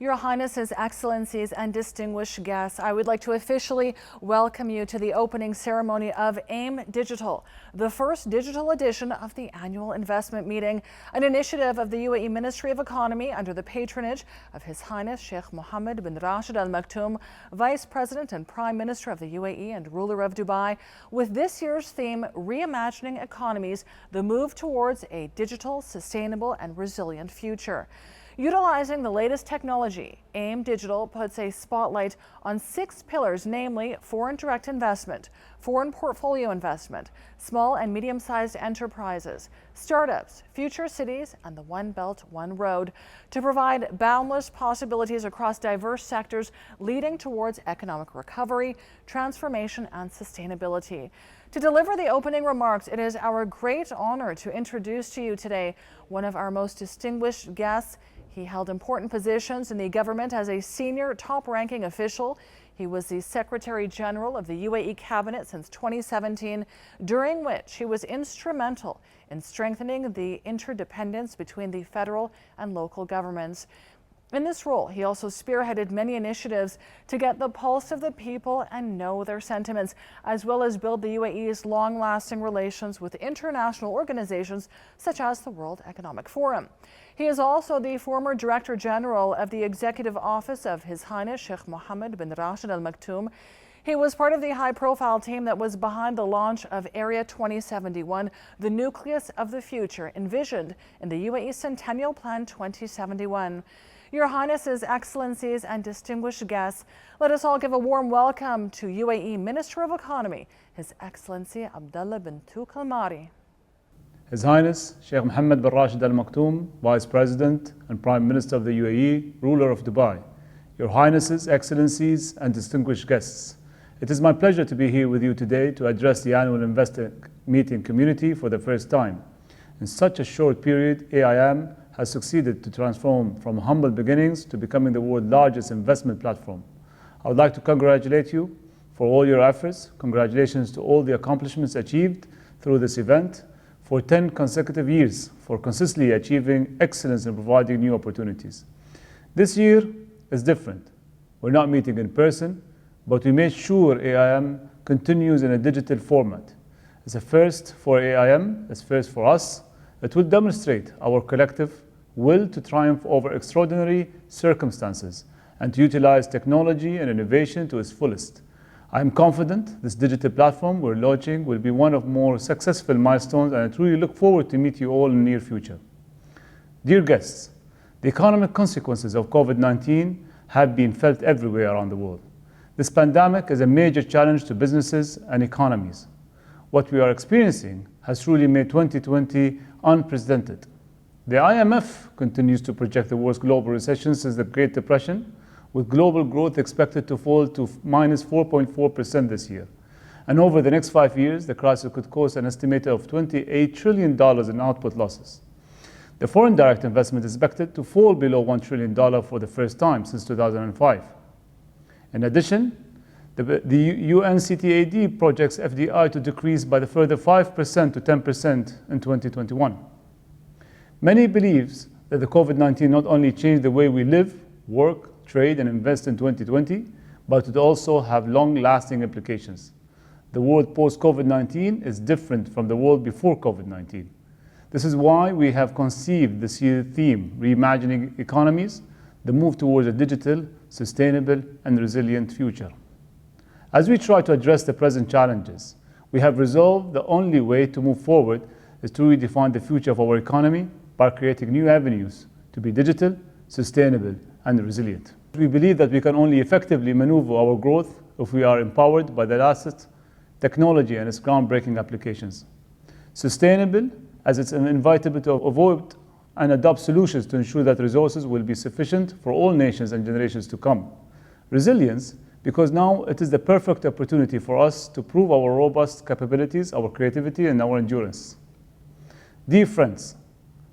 Your Highnesses, Excellencies, and distinguished guests, I would like to officially welcome you to the opening ceremony of AIM Digital, the first digital edition of the annual investment meeting, an initiative of the UAE Ministry of Economy under the patronage of His Highness Sheikh Mohammed bin Rashid Al Maktoum, Vice President and Prime Minister of the UAE and ruler of Dubai, with this year's theme, Reimagining Economies, the move towards a digital, sustainable, and resilient future. Utilizing the latest technology, AIM Digital puts a spotlight on 6 pillars, namely foreign direct investment, foreign portfolio investment, small and medium-sized enterprises, startups, future cities, and the One Belt, One Road, to provide boundless possibilities across diverse sectors leading towards economic recovery, transformation, and sustainability. To deliver the opening remarks, it is our great honor to introduce to you today one of our most distinguished guests. He held important positions in the government as a senior top-ranking official. He was the Secretary General of the UAE Cabinet since 2017, during which he was instrumental in strengthening the interdependence between the federal and local governments. In this role, he also spearheaded many initiatives to get the pulse of the people and know their sentiments, as well as build the UAE's long-lasting relations with international organizations such as the World Economic Forum. He is also the former Director General of the Executive Office of His Highness Sheikh Mohammed bin Rashid Al Maktoum. He was part of the high-profile team that was behind the launch of Area 2071, the nucleus of the future envisioned in the UAE Centennial Plan 2071. Your Highnesses, Excellencies, and distinguished guests, let us all give a warm welcome to UAE Minister of Economy, His Excellency Abdullah bin Touq Al Marri. His Highness Sheikh Mohammed bin Rashid Al Maktoum, Vice President and Prime Minister of the UAE, ruler of Dubai. Your Highnesses, Excellencies, and distinguished guests, it is my pleasure to be here with you today to address the annual investor meeting community for the first time. In such a short period, AIM has succeeded to transform from humble beginnings to becoming the world's largest investment platform. I would like to congratulate you for all your efforts. Congratulations to all the accomplishments achieved through this event for 10 consecutive years, for consistently achieving excellence in providing new opportunities. This year is different. We're not meeting in person, but we made sure AIM continues in a digital format. It's a first for AIM, it's first for us. It will demonstrate our collective will to triumph over extraordinary circumstances and to utilize technology and innovation to its fullest. I am confident this digital platform we're launching will be one of more successful milestones, and I truly look forward to meet you all in the near future. Dear guests, the economic consequences of COVID-19 have been felt everywhere around the world. This pandemic is a major challenge to businesses and economies. What we are experiencing has truly made 2020 unprecedented. The IMF continues to project the worst global recession since the Great Depression, with global growth expected to fall to minus 4.4% this year. And over the next 5 years, the crisis could cost an estimated of $28 trillion in output losses. The foreign direct investment is expected to fall below $1 trillion for the first time since 2005. In addition, the UNCTAD projects FDI to decrease by the further 5% to 10% in 2021. Many believe that the COVID-19 not only changed the way we live, work, trade, and invest in 2020, but it also have long-lasting implications. The world post-COVID-19 is different from the world before COVID-19. This is why we have conceived this year's theme, Reimagining Economies, the move towards a digital, sustainable, and resilient future. As we try to address the present challenges, we have resolved the only way to move forward is to redefine the future of our economy by creating new avenues to be digital, sustainable, and resilient. We believe that we can only effectively maneuver our growth if we are empowered by the latest technology and its groundbreaking applications. Sustainable, as it's inevitable to avoid and adopt solutions to ensure that resources will be sufficient for all nations and generations to come. Resilience, because now it is the perfect opportunity for us to prove our robust capabilities, our creativity, and our endurance. Dear friends,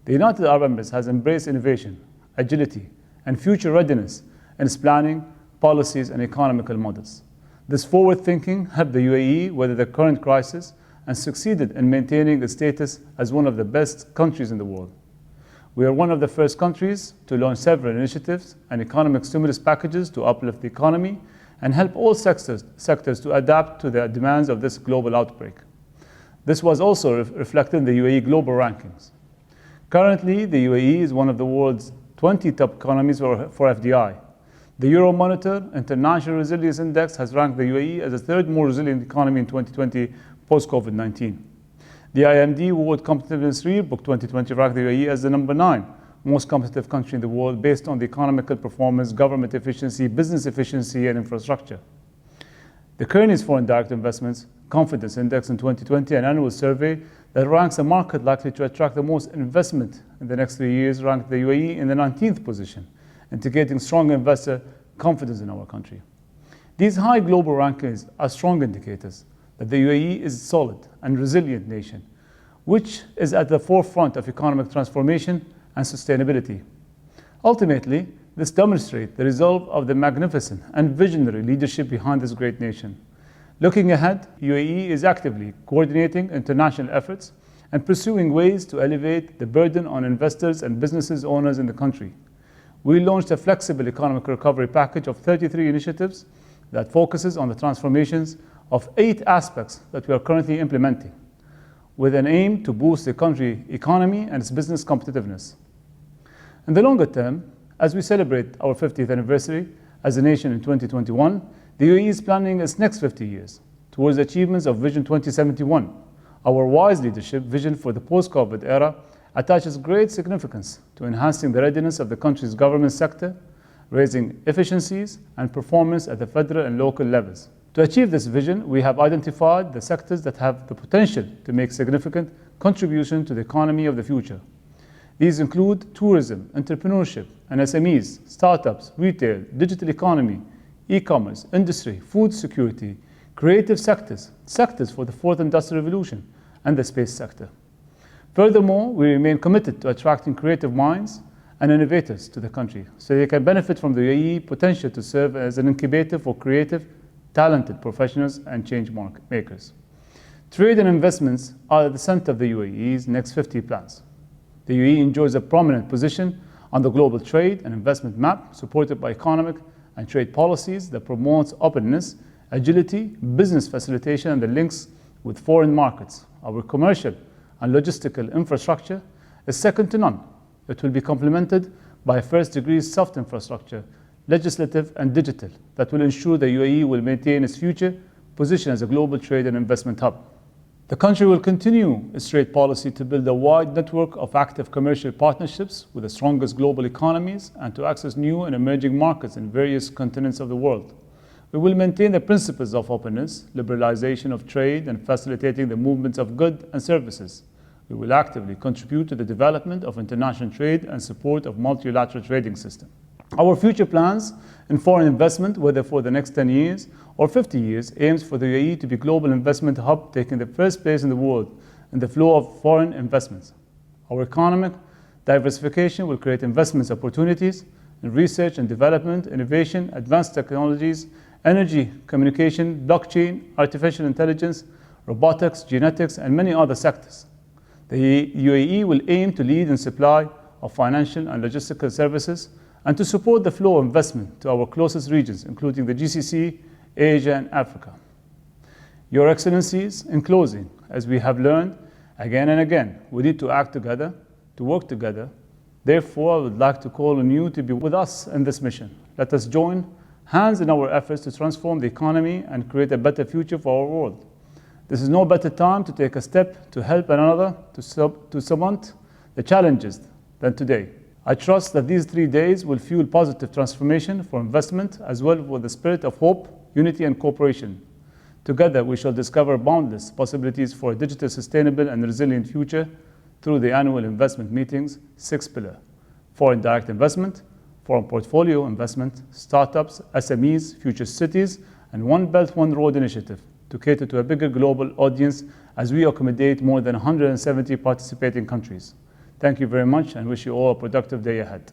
the United Arab Emirates has embraced innovation, agility, and future readiness in its planning, policies, and economical models. This forward thinking helped the UAE weather the current crisis and succeeded in maintaining its status as one of the best countries in the world. We are one of the first countries to launch several initiatives and economic stimulus packages to uplift the economy and help all sectors to adapt to the demands of this global outbreak. This was also reflected in the UAE global rankings. Currently, the UAE is one of the world's 20 top economies for FDI. The Euromonitor International Resilience Index has ranked the UAE as the third more resilient economy in 2020 post-COVID-19. The IMD World Competitiveness Yearbook 2020 ranked the UAE as the number 9 most competitive country in the world based on the economical performance, government efficiency, business efficiency, and infrastructure. The Kearney's Foreign Direct Investments Confidence Index in 2020, an annual survey that ranks a market likely to attract the most investment in the next 3 years, ranked the UAE in the 19th position, indicating strong investor confidence in our country. These high global rankings are strong indicators that the UAE is a solid and resilient nation, which is at the forefront of economic transformation and sustainability. Ultimately, this demonstrates the resolve of the magnificent and visionary leadership behind this great nation. Looking ahead, UAE is actively coordinating international efforts and pursuing ways to elevate the burden on investors and business owners in the country. We launched a flexible economic recovery package of 33 initiatives that focuses on the transformations of 8 aspects that we are currently implementing, with an aim to boost the country's economy and its business competitiveness. In the longer term, as we celebrate our 50th anniversary as a nation in 2021, the UAE is planning its next 50 years towards the achievements of Vision 2071. Our wise leadership vision for the post-COVID era attaches great significance to enhancing the readiness of the country's government sector, raising efficiencies and performance at the federal and local levels. To achieve this vision, we have identified the sectors that have the potential to make significant contribution to the economy of the future. These include tourism, entrepreneurship, and SMEs, startups, retail, digital economy, e-commerce, industry, food security, creative sectors, sectors for the fourth industrial revolution, and the space sector. Furthermore, we remain committed to attracting creative minds and innovators to the country so they can benefit from the UAE potential to serve as an incubator for creative, talented professionals and change makers. Trade and investments are at the center of the UAE's next 50 plans. The UAE enjoys a prominent position on the global trade and investment map, supported by economic and trade policies that promotes openness, agility, business facilitation, and the links with foreign markets. Our commercial and logistical infrastructure is second to none. It will be complemented by first-degree soft infrastructure, legislative and digital, that will ensure the UAE will maintain its future position as a global trade and investment hub. The country will continue its trade policy to build a wide network of active commercial partnerships with the strongest global economies and to access new and emerging markets in various continents of the world. We will maintain the principles of openness, liberalization of trade, and facilitating the movements of goods and services. We will actively contribute to the development of international trade and support of multilateral trading system. Our future plans in foreign investment, whether for the next 10 years or 50 years, aims for the UAE to be a global investment hub, taking the first place in the world in the flow of foreign investments. Our economic diversification will create investment opportunities in research and development, innovation, advanced technologies, energy, communication, blockchain, artificial intelligence, robotics, genetics, and many other sectors. The UAE will aim to lead in supply of financial and logistical services and to support the flow of investment to our closest regions, including the GCC, Asia, and Africa. Your Excellencies, in closing, as we have learned again and again, we need to act together, to work together. Therefore, I would like to call on you to be with us in this mission. Let us join hands in our efforts to transform the economy and create a better future for our world. This is no better time to take a step to help one another to surmount the challenges than today. I trust that these 3 days will fuel positive transformation for investment as well with the spirit of hope, unity, and cooperation. Together, we shall discover boundless possibilities for a digital, sustainable, and resilient future through the annual investment meetings, 6 pillars: foreign direct investment, foreign portfolio investment, startups, SMEs, future cities, and One Belt, One Road initiative to cater to a bigger global audience as we accommodate more than 170 participating countries. Thank you very much and wish you all a productive day ahead.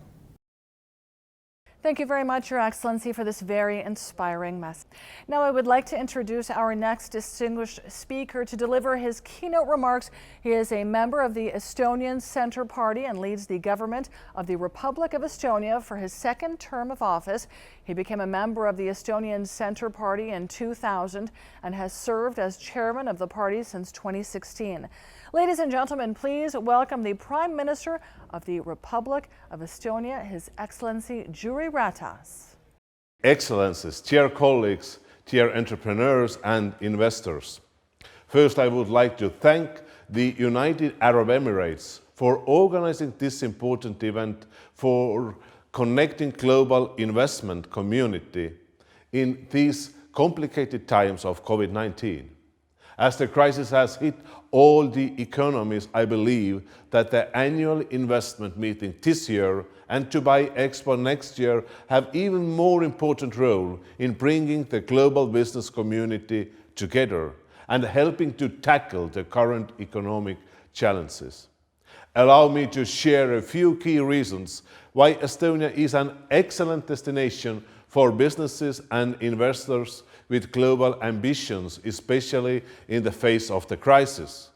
Thank you very much, Your Excellency, for this very inspiring message. Now I would like to introduce our next distinguished speaker to deliver his keynote remarks. He is a member of the Estonian Centre Party and leads the government of the Republic of Estonia for his second term of office. He became a member of the Estonian Centre Party in 2000 and has served as chairman of the party since 2016. Ladies and gentlemen, please welcome the Prime Minister of the Republic of Estonia, His Excellency Jüri Ratas. Excellencies, dear colleagues, dear entrepreneurs and investors. First, I would like to thank the United Arab Emirates for organizing this important event for connecting global investment community in these complicated times of COVID-19. As the crisis has hit all the economies, I believe that the annual investment meeting this year and Dubai Expo next year have even more important role in bringing the global business community together and helping to tackle the current economic challenges. Allow me to share a few key reasons why Estonia is an excellent destination for businesses and investors with global ambitions, especially in the face of the crisis.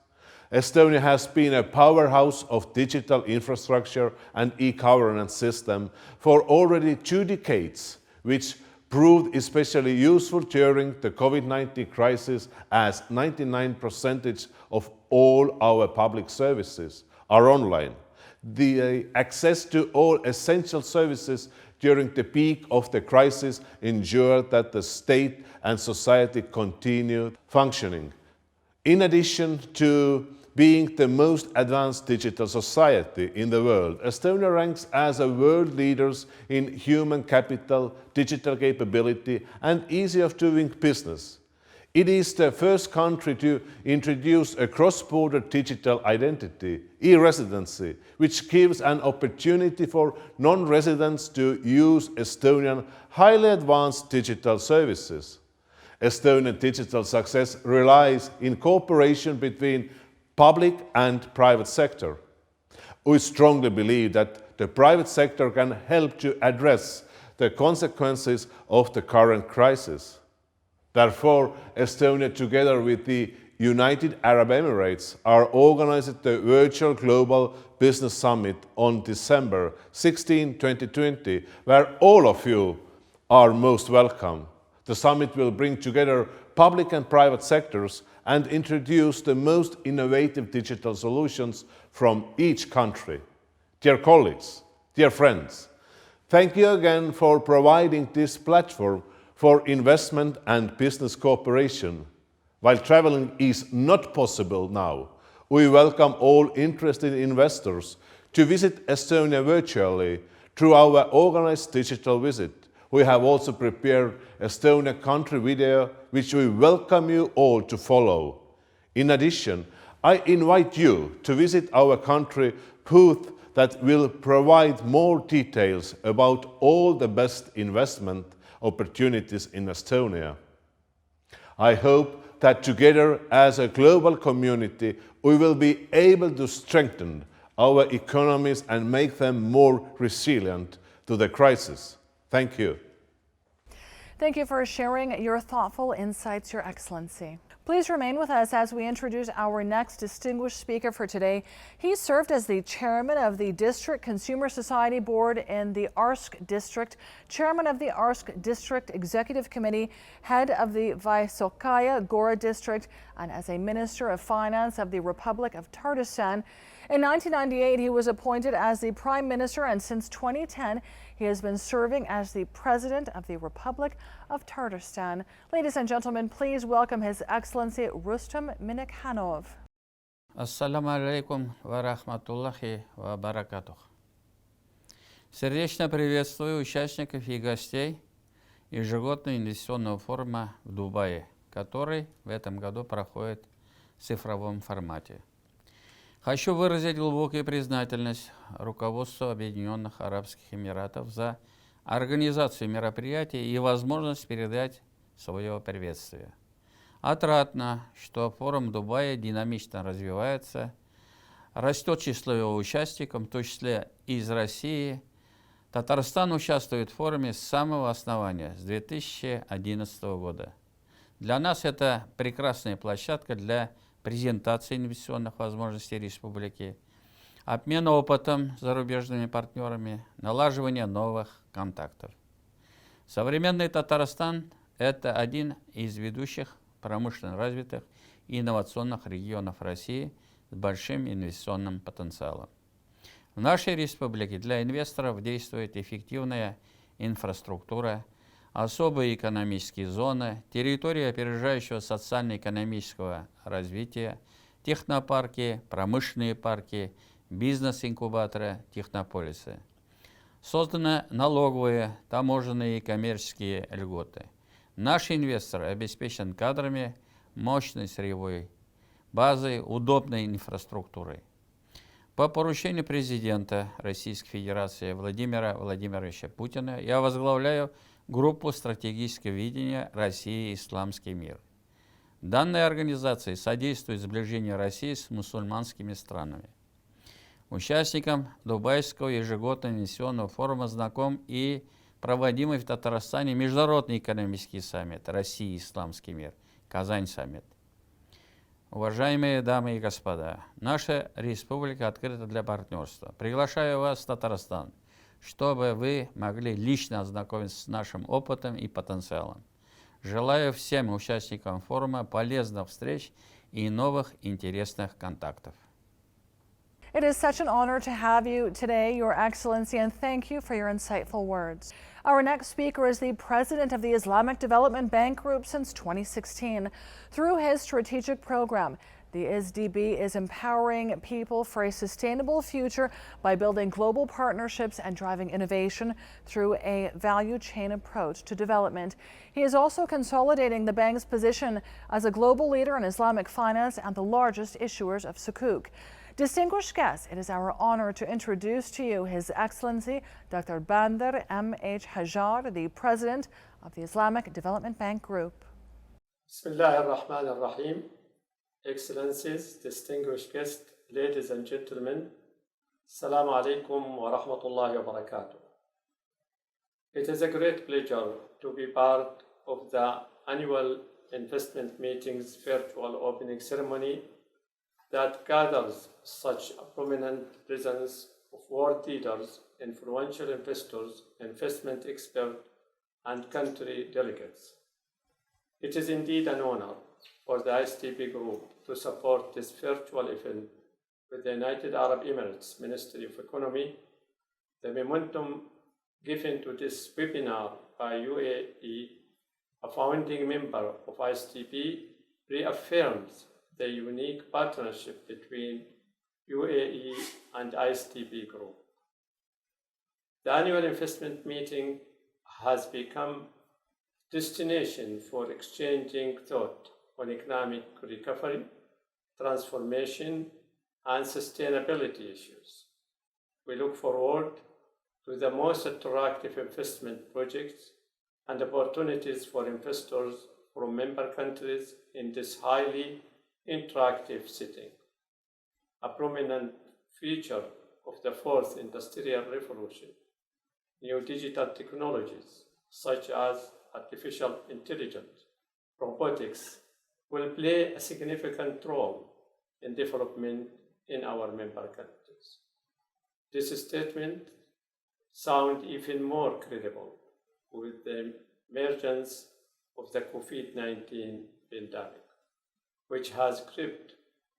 Estonia has been a powerhouse of digital infrastructure and e-governance system for already 2 decades, which proved especially useful during the COVID-19 crisis, as 99% of all our public services are online. The access to all essential services during the peak of the crisis ensured that the state and society continued functioning. In addition to being the most advanced digital society in the world, Estonia ranks as a world leader in human capital, digital capability, and ease of doing business. It is the first country to introduce a cross-border digital identity, e-residency, which gives an opportunity for non-residents to use Estonian highly advanced digital services. Estonian digital success relies in cooperation between public and private sector. We strongly believe that the private sector can help to address the consequences of the current crisis. Therefore, Estonia, together with the United Arab Emirates, are organizing the virtual Global Business Summit on December 16, 2020, where all of you are most welcome. The summit will bring together public and private sectors and introduce the most innovative digital solutions from each country. Dear colleagues, dear friends, thank you again for providing this platform for investment and business cooperation. While traveling is not possible now, we welcome all interested investors to visit Estonia virtually through our organized digital visit. We have also prepared Estonia country video, which we welcome you all to follow. In addition, I invite you to visit our country booth that will provide more details about all the best investment opportunities in Estonia. I hope that together as a global community, we will be able to strengthen our economies and make them more resilient to the crisis. Thank you. Thank you for sharing your thoughtful insights, Your Excellency. Please remain with us as we introduce our next distinguished speaker for today. He served as the chairman of the District Consumer Society Board in the Arsk District, chairman of the Arsk District Executive Committee, head of the Vaisokaya Gora District, and as a Minister of Finance of the Republic of Tatarstan. In 1998, he was appointed as the Prime Minister, and since 2010, he has been serving as the President of the Republic of Tatarstan. Ladies and gentlemen, please welcome His Excellency Rustam Minnikhanov. Ассаламу алейкум ва рахматуллахи ва баракатух. Сердечно приветствую участников и гостей ежегодного инвестиционного форума в Дубае, который в этом году проходит в цифровом формате. Хочу выразить глубокую признательность руководству Объединенных Арабских Эмиратов за организацию мероприятия и возможность передать свое приветствие. Отрадно, что форум Дубая динамично развивается, растет число его участников, в том числе из России, Татарстан участвует в форуме с самого основания, с 2011 года. Для нас это прекрасная площадка для презентации инвестиционных возможностей республики, обмена опытом с зарубежными партнерами, налаживания новых контактов. Современный Татарстан – это один из ведущих промышленно развитых и инновационных регионов России с большим инвестиционным потенциалом. В нашей республике для инвесторов действует эффективная инфраструктура, особые экономические зоны, территории опережающего социально-экономического развития, технопарки, промышленные парки, бизнес-инкубаторы, технополисы. Созданы налоговые, таможенные и коммерческие льготы. Наш инвестор обеспечен кадрами, мощной сырьевой базой, удобной инфраструктурой. По поручению президента Российской Федерации Владимира Владимировича Путина я возглавляю группу стратегического видения России и исламский мир. Данная организация содействует сближению России с мусульманскими странами. Участникам Дубайского ежегодного инвестиционного форума знаком и проводимый в Татарстане Международный экономический саммит России и исламский мир, Казань саммит. Уважаемые дамы и господа, наша республика открыта для партнерства. Приглашаю вас в Татарстан, чтобы вы могли лично ознакомиться с нашим опытом и потенциалом. Желаю всем участникам форума полезных встреч и новых интересных контактов. It is such an honor to have you today, Your Excellency, and thank you for your insightful words. Our next speaker is the president of the Islamic Development Bank Group since 2016. Through his strategic program, the IsDB is empowering people for a sustainable future by building global partnerships and driving innovation through a value chain approach to development. He is also consolidating the bank's position as a global leader in Islamic finance and the largest issuers of Sukuk. Distinguished guests, it is our honor to introduce to you His Excellency Dr. Bandar M. Hajjar, the President of the Islamic Development Bank Group. Bismillah ar-Rahman ar-Rahim. Excellencies, distinguished guests, ladies and gentlemen, Assalamu alaikum wa rahmatullahi wa barakatuh. It is a great pleasure to be part of the annual investment meetings virtual opening ceremony that gathers such a prominent presence of world leaders, influential investors, investment experts, and country delegates. It is indeed an honor for the IsDB Group to support this virtual event with the United Arab Emirates Ministry of Economy. The momentum given to this webinar by UAE, a founding member of IsDB, reaffirms the unique partnership between UAE and IsDB Group. The annual investment meeting has become a destination for exchanging thought on economic recovery, transformation, and sustainability issues. We look forward to the most attractive investment projects and opportunities for investors from member countries in this highly interactive setting. A prominent feature of the fourth industrial revolution, new digital technologies such as artificial intelligence, robotics, will play a significant role in development in our member countries. This statement sounds even more credible with the emergence of the COVID-19 pandemic, which has gripped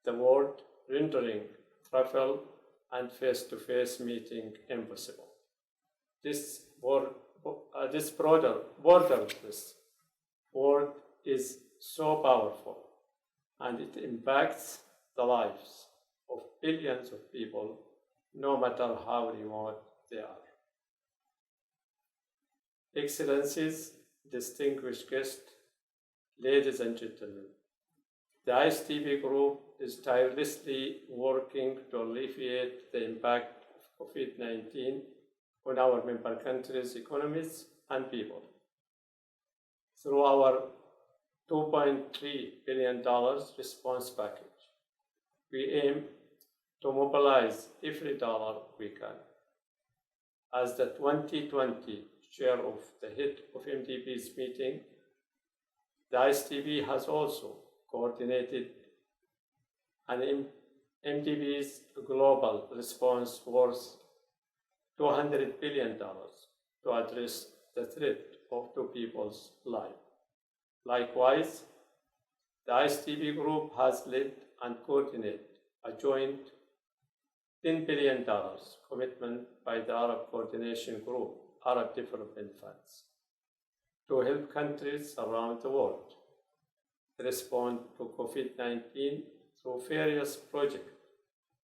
the world, rendering travel and face-to-face meeting impossible. This broader borderless world is so powerful, and it impacts the lives of billions of people, no matter how remote they are. Excellencies, distinguished guests, ladies and gentlemen, the IsDB Group is tirelessly working to alleviate the impact of COVID-19 on our member countries' economies and people. Through our $2.3 billion response package, we aim to mobilize every dollar we can. As the 2020 chair of the head of MDBs meeting, the IsDB has also coordinated an MDBs global response worth $200 billion to address the threat to people's life. Likewise, the IsDB group has led and coordinated a joint $10 billion commitment by the Arab Coordination Group, Arab Development Funds, to help countries around the world respond to COVID-19 through various projects,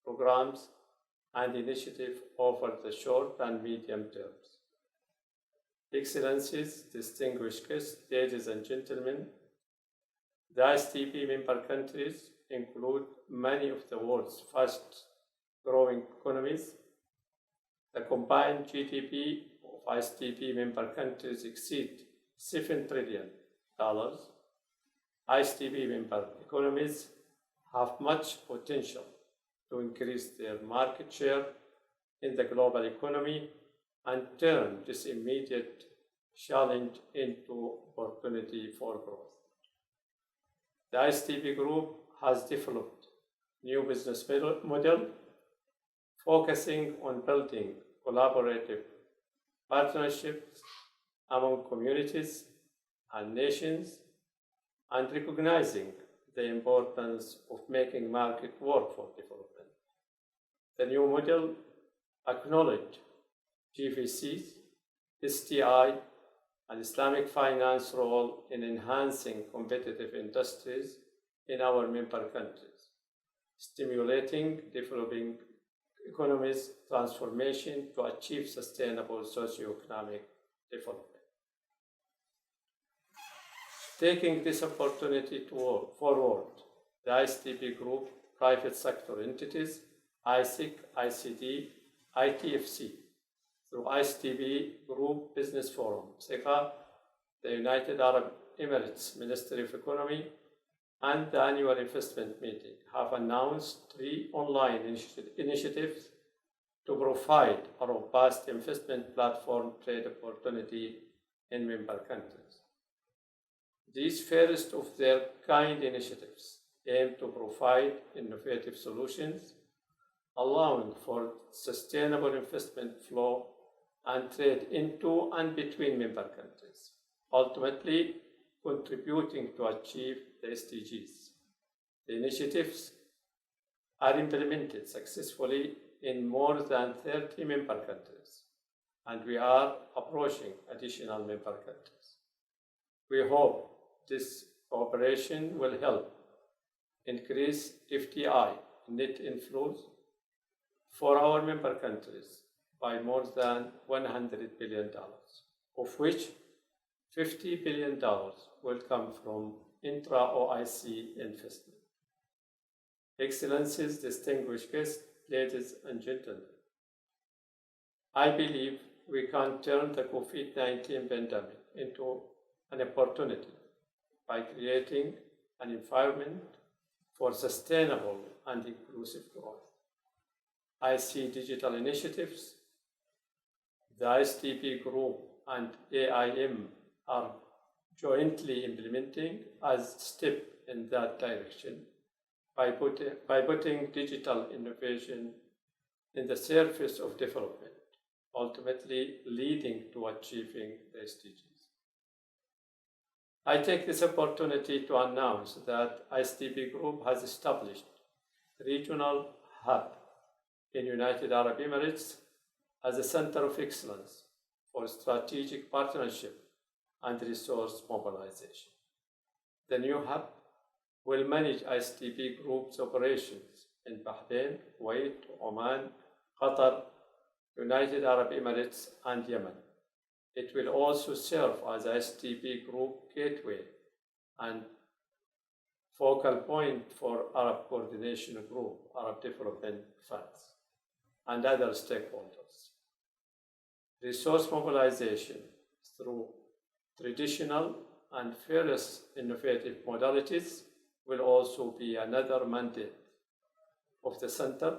programs, and initiatives over the short and medium terms. Excellencies, distinguished guests, ladies and gentlemen, the IsDB member countries include many of the world's fast-growing economies. The combined GDP of IsDB member countries exceed $7 trillion. IsDB member economies have much potential to increase their market share in the global economy and turn this immediate challenge into opportunity for growth. The IsDB group has developed new business model focusing on building collaborative partnerships among communities and nations and recognizing the importance of making market work for development. The new model acknowledges GVCs, STI, and Islamic finance role in enhancing competitive industries in our member countries, stimulating developing economies' transformation to achieve sustainable socio-economic development. Taking this opportunity forward, the IsDB group, private sector entities, ISIC, ICD, ITFC, through IsDB Group Business Forum, SECA, the United Arab Emirates Ministry of Economy, and the annual investment meeting have announced 3 online initiatives to provide a robust investment platform trade opportunity in member countries. These first of their kind initiatives aim to provide innovative solutions, allowing for sustainable investment flow and trade into and between member countries, ultimately contributing to achieve the SDGs. The initiatives are implemented successfully in more than 30 member countries, and we are approaching additional member countries. We hope this cooperation will help increase FDI net inflows for our member countries by more than $100 billion, of which $50 billion will come from intra-OIC investment. Excellencies, distinguished guests, ladies and gentlemen, I believe we can turn the COVID-19 pandemic into an opportunity by creating an environment for sustainable and inclusive growth. I see digital initiatives the IsDB Group and AIM are jointly implementing as a step in that direction by putting digital innovation in the service of development, ultimately leading to achieving the SDGs. I take this opportunity to announce that IsDB Group has established a regional hub in United Arab Emirates as a center of excellence for strategic partnership and resource mobilization. The new hub will manage IsDB Group's operations in Bahrain, Kuwait, Oman, Qatar, United Arab Emirates, and Yemen. It will also serve as IsDB Group gateway and focal point for Arab Coordination Group, Arab Development Funds, and other stakeholders. Resource mobilization through traditional and various innovative modalities will also be another mandate of the Center,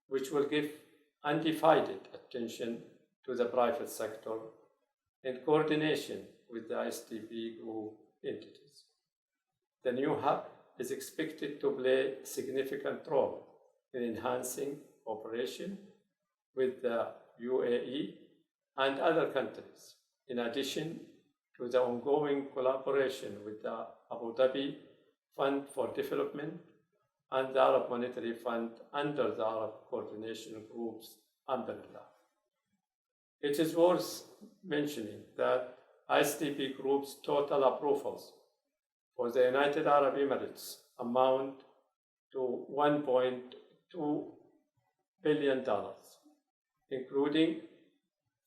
which will give undivided attention to the private sector in coordination with the IsDB group entities. The new hub is expected to play a significant role in enhancing cooperation with the UAE and other countries, in addition to the ongoing collaboration with the Abu Dhabi Fund for Development and the Arab Monetary Fund under the Arab Coordination Group's umbrella. It is worth mentioning that IsDB Group's total approvals for the United Arab Emirates amount to $1.2 billion, including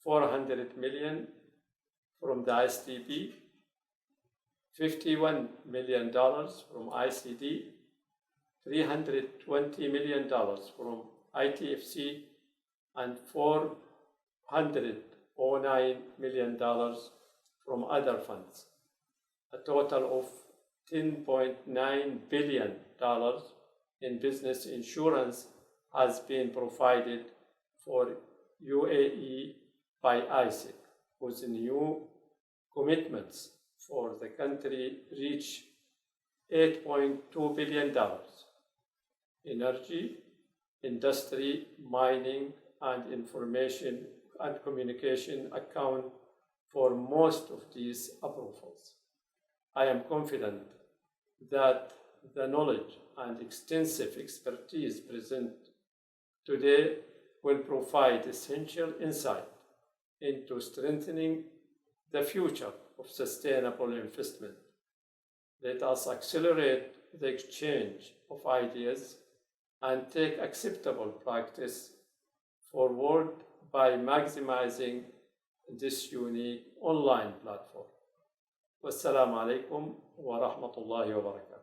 $400 million from the IsDB, $51 million from ICD, $320 million from ITFC, and $409 million from other funds. A total of $10.9 billion in business insurance has been provided for UAE by ISIC, whose new commitments for the country reach $8.2 billion. Energy, industry, mining, and information and communication account for most of these approvals. I am confident that the knowledge and extensive expertise present today will provide essential insight into strengthening the future of sustainable investment. Let us accelerate the exchange of ideas and take acceptable practice forward by maximizing this unique online platform. Wassalamu alaikum wa rahmatullahi wa barakatuh.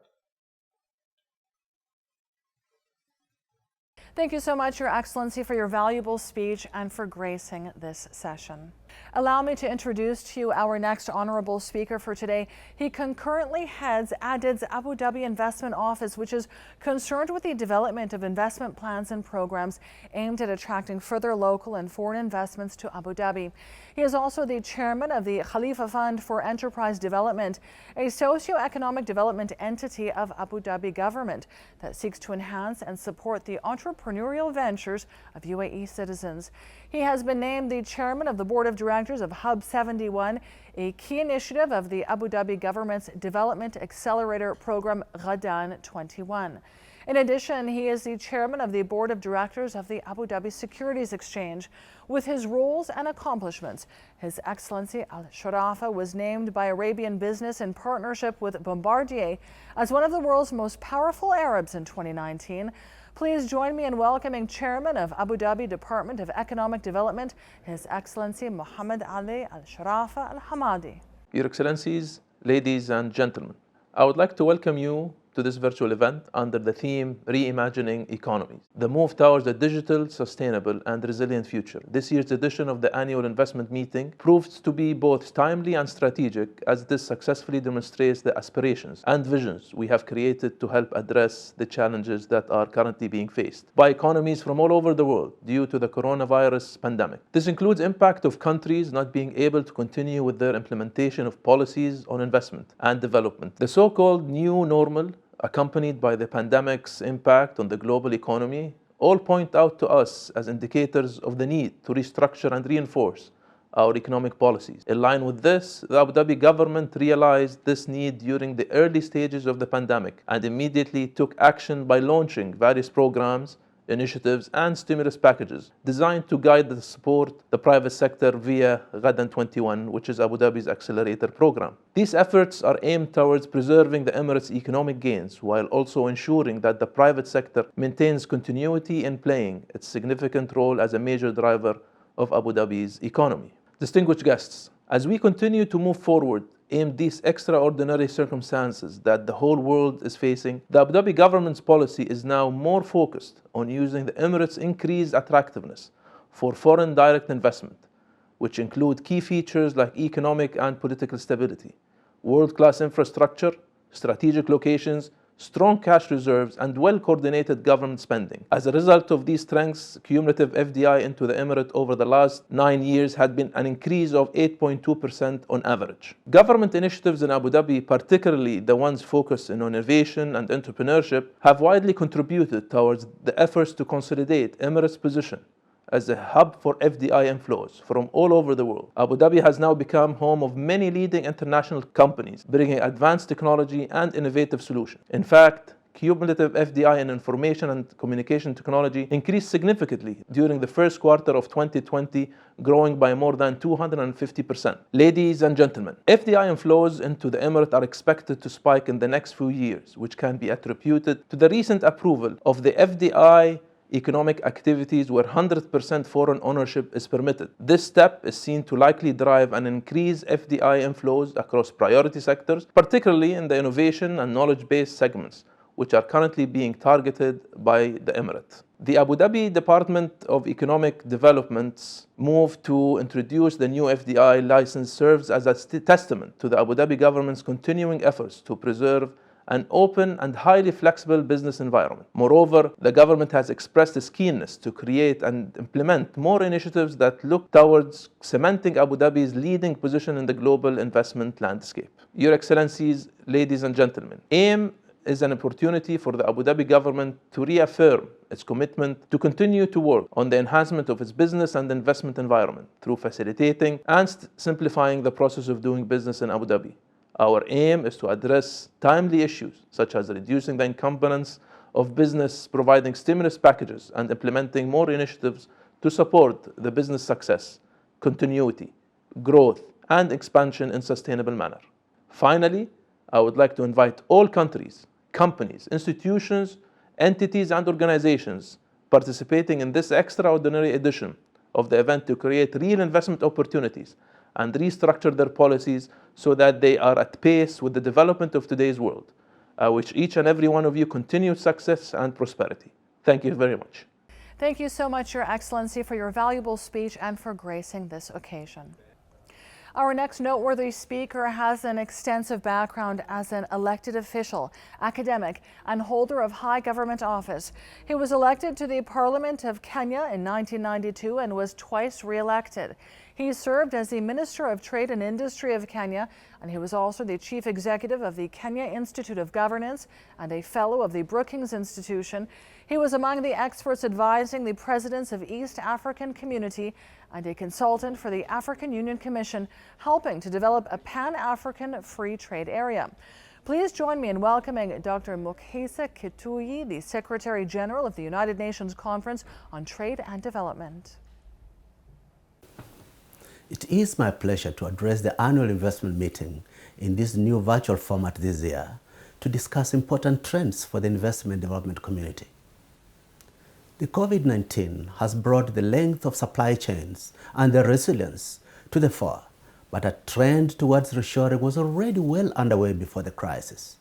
Thank you so much, Your Excellency, for your valuable speech and for gracing this session. Allow me to introduce to you our next honorable speaker for today. He concurrently heads ADID's Abu Dhabi Investment Office, which is concerned with the development of investment plans and programs aimed at attracting further local and foreign investments to Abu Dhabi. He is also the chairman of the Khalifa Fund for Enterprise Development, a socio-economic development entity of Abu Dhabi government that seeks to enhance and support the entrepreneurial ventures of UAE citizens. He has been named the chairman of the board of directors of Hub 71, a key initiative of the Abu Dhabi government's development accelerator program Ghadan 21. In addition, he is the chairman of the board of directors of the Abu Dhabi Securities Exchange. With his roles and accomplishments, His Excellency Shorafa was named by Arabian Business in partnership with Bombardier as one of the world's most powerful Arabs in 2019. Please join me in welcoming Chairman of Abu Dhabi Department of Economic Development, His Excellency Mohammed Ali Al-Shorafa Al-Hammadi. Your Excellencies, ladies and gentlemen, I would like to welcome you to this virtual event under the theme Reimagining Economies, the move towards a digital, sustainable and resilient future. This year's edition of the annual investment meeting proves to be both timely and strategic, as this successfully demonstrates the aspirations and visions we have created to help address the challenges that are currently being faced by economies from all over the world due to the coronavirus pandemic. This includes impact of countries not being able to continue with their implementation of policies on investment and development, the so-called new normal, accompanied by the pandemic's impact on the global economy, all point out to us as indicators of the need to restructure and reinforce our economic policies. In line with this, the Abu Dhabi government realized this need during the early stages of the pandemic and immediately took action by launching various programs, initiatives and stimulus packages designed to guide and support the private sector via Ghadan 21, which is Abu Dhabi's accelerator program. These efforts are aimed towards preserving the Emirates' economic gains while also ensuring that the private sector maintains continuity in playing its significant role as a major driver of Abu Dhabi's economy. Distinguished guests, as we continue to move forward amid these extraordinary circumstances that the whole world is facing, the Abu Dhabi government's policy is now more focused on using the Emirates' increased attractiveness for foreign direct investment, which include key features like economic and political stability, world-class infrastructure, strategic locations, strong cash reserves, and well-coordinated government spending. As a result of these strengths, cumulative FDI into the Emirate over the last 9 years had been an increase of 8.2% on average. Government initiatives in Abu Dhabi, particularly the ones focused on innovation and entrepreneurship, have widely contributed towards the efforts to consolidate Emirates' position as a hub for FDI inflows from all over the world. Abu Dhabi has now become home of many leading international companies, bringing advanced technology and innovative solutions. In fact, cumulative FDI in information and communication technology increased significantly during the first quarter of 2020, growing by more than 250%. Ladies and gentlemen, FDI inflows into the Emirate are expected to spike in the next few years, which can be attributed to the recent approval of the FDI economic activities where 100% foreign ownership is permitted. This step is seen to likely drive an increased FDI inflows across priority sectors, particularly in the innovation and knowledge-based segments, which are currently being targeted by the Emirate. The Abu Dhabi Department of Economic Development's move to introduce the new FDI license serves as a testament to the Abu Dhabi government's continuing efforts to preserve an open and highly flexible business environment. Moreover, the government has expressed its keenness to create and implement more initiatives that look towards cementing Abu Dhabi's leading position in the global investment landscape. Your Excellencies, ladies and gentlemen, AIM is an opportunity for the Abu Dhabi government to reaffirm its commitment to continue to work on the enhancement of its business and investment environment through facilitating and simplifying the process of doing business in Abu Dhabi. Our aim is to address timely issues such as reducing the encumbrance of business, providing stimulus packages, and implementing more initiatives to support the business success, continuity, growth, and expansion in a sustainable manner. Finally, I would like to invite all countries, companies, institutions, entities, and organizations participating in this extraordinary edition of the event to create real investment opportunities and restructure their policies so that they are at pace with the development of today's world. I wish each and every one of you continued success and prosperity. Thank you very much. Thank you so much, Your Excellency, for your valuable speech and for gracing this occasion. Our next noteworthy speaker has an extensive background as an elected official, academic, and holder of high government office. He was elected to the Parliament of Kenya in 1992 and was twice re-elected. He served as the Minister of Trade and Industry of Kenya, and he was also the Chief Executive of the Kenya Institute of Governance and a Fellow of the Brookings Institution. He was among the experts advising the presidents of East African Community and a consultant for the African Union Commission, helping to develop a Pan-African free trade area. Please join me in welcoming Dr. Mukhisa Kituyi, the Secretary General of the United Nations Conference on Trade and Development. It is my pleasure to address the annual investment meeting in this new virtual format this year to discuss important trends for the investment development community. The COVID-19 has brought the length of supply chains and their resilience to the fore, but a trend towards reshoring was already well underway before the crisis.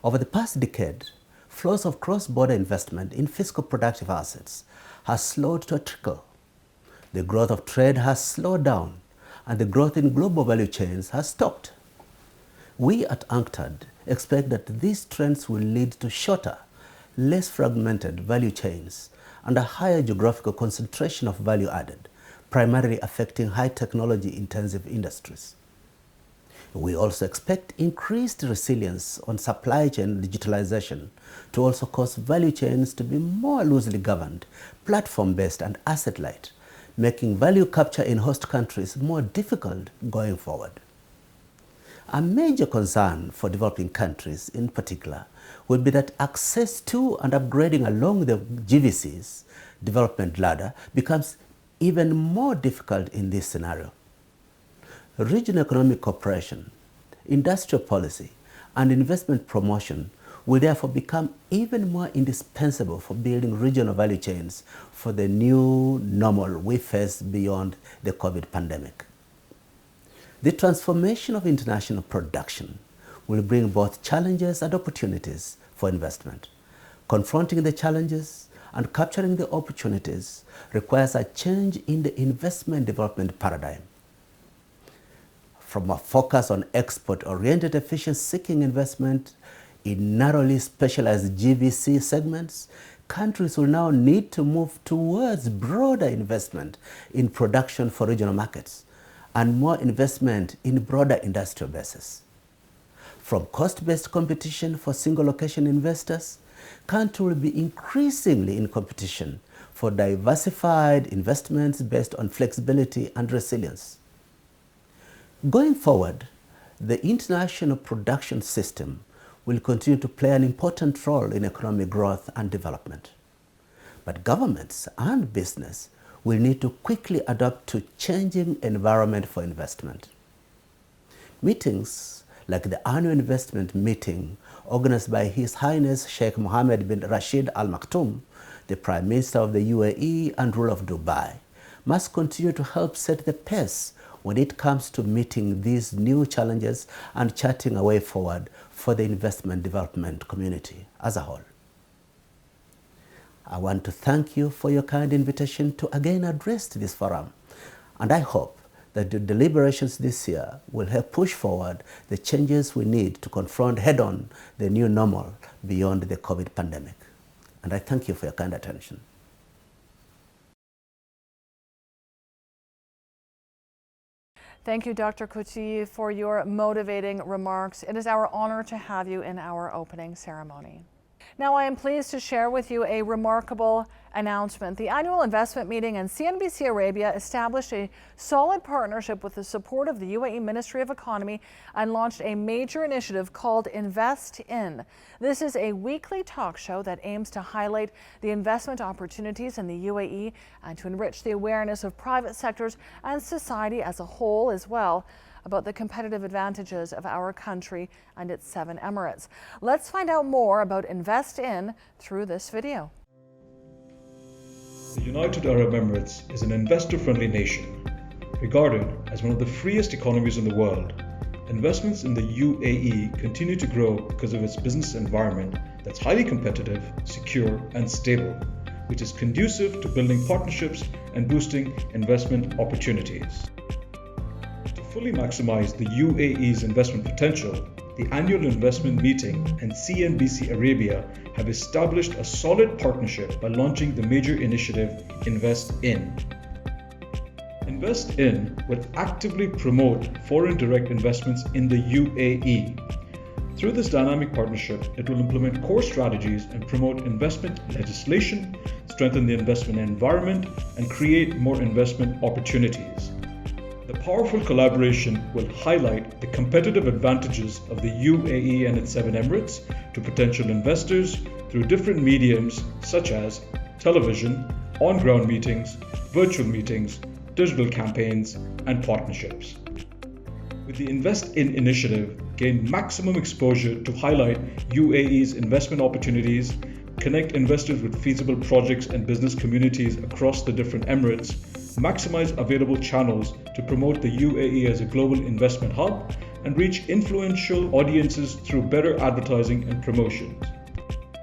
Over the past decade, flows of cross-border investment in fiscal productive assets has slowed to a trickle. The growth of trade has slowed down, and the growth in global value chains has stopped. We at UNCTAD expect that these trends will lead to shorter, less fragmented value chains and a higher geographical concentration of value added, primarily affecting high technology intensive industries. We also expect increased resilience on supply chain digitalization to also cause value chains to be more loosely governed, platform-based and asset-light, making value capture in host countries more difficult going forward. A major concern for developing countries in particular would be that access to and upgrading along the GVC's development ladder becomes even more difficult in this scenario. Regional economic cooperation, industrial policy, and investment promotion will therefore become even more indispensable for building regional value chains for the new normal we face beyond the COVID pandemic. The transformation of international production will bring both challenges and opportunities for investment. Confronting the challenges and capturing the opportunities requires a change in the investment development paradigm. From a focus on export-oriented efficiency-seeking investment in narrowly specialized GVC segments, countries will now need to move towards broader investment in production for regional markets and more investment in broader industrial bases. From cost-based competition for single-location investors, countries will be increasingly in competition for diversified investments based on flexibility and resilience. Going forward, the international production system will continue to play an important role in economic growth and development. But governments and business will need to quickly adapt to changing environment for investment. Meetings like the annual investment meeting organized by His Highness Sheikh Mohammed bin Rashid Al Maktoum, the Prime Minister of the UAE and ruler of Dubai, must continue to help set the pace when it comes to meeting these new challenges and charting a way forward for the investment development community as a whole. I want to thank you for your kind invitation to again address this forum, and I hope that the deliberations this year will help push forward the changes we need to confront head-on the new normal beyond the COVID pandemic. And I thank you for your kind attention. Thank you, Dr. Kituyi, for your motivating remarks. It is our honor to have you in our opening ceremony. Now, I am pleased to share with you a remarkable announcement. The annual investment meeting and CNBC Arabia established a solid partnership with the support of the UAE Ministry of Economy and launched a major initiative called Invest In. This is a weekly talk show that aims to highlight the investment opportunities in the UAE and to enrich the awareness of private sectors and society as a whole as well about the competitive advantages of our country and its 7 Emirates. Let's find out more about Invest In through this video. The United Arab Emirates is an investor-friendly nation. Regarded as one of the freest economies in the world, investments in the UAE continue to grow because of its business environment that's highly competitive, secure, and stable, which is conducive to building partnerships and boosting investment opportunities. To fully maximize the UAE's investment potential, the annual investment meeting and CNBC Arabia have established a solid partnership by launching the major initiative Invest In. Invest In will actively promote foreign direct investments in the UAE. Through this dynamic partnership, it will implement core strategies and promote investment legislation, strengthen the investment environment, and create more investment opportunities. The powerful collaboration will highlight the competitive advantages of the UAE and its 7 Emirates to potential investors through different mediums such as television, on-ground meetings, virtual meetings, digital campaigns, and partnerships. With the Invest In initiative, gain maximum exposure to highlight UAE's investment opportunities, connect investors with feasible projects and business communities across the different Emirates, maximize available channels to promote the UAE as a global investment hub, and reach influential audiences through better advertising and promotions.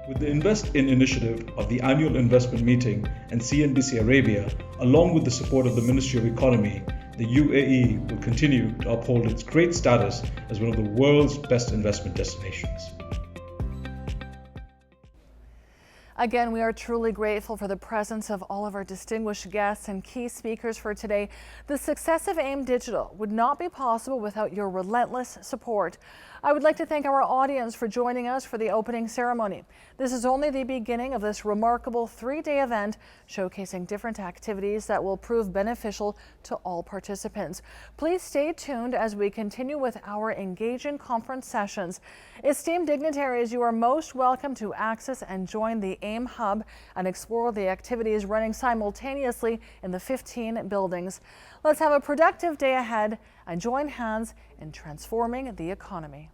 With the Invest In initiative of the annual investment meeting and CNBC Arabia, along with the support of the Ministry of Economy, the UAE will continue to uphold its great status as one of the world's best investment destinations. Again, we are truly grateful for the presence of all of our distinguished guests and key speakers for today. The success of AIM Digital would not be possible without your relentless support. I would like to thank our audience for joining us for the opening ceremony. This is only the beginning of this remarkable 3-day event showcasing different activities that will prove beneficial to all participants. Please stay tuned as we continue with our engaging conference sessions. Esteemed dignitaries, you are most welcome to access and join the AIM Hub and explore the activities running simultaneously in the 15 buildings. Let's have a productive day ahead and join hands in transforming the economy.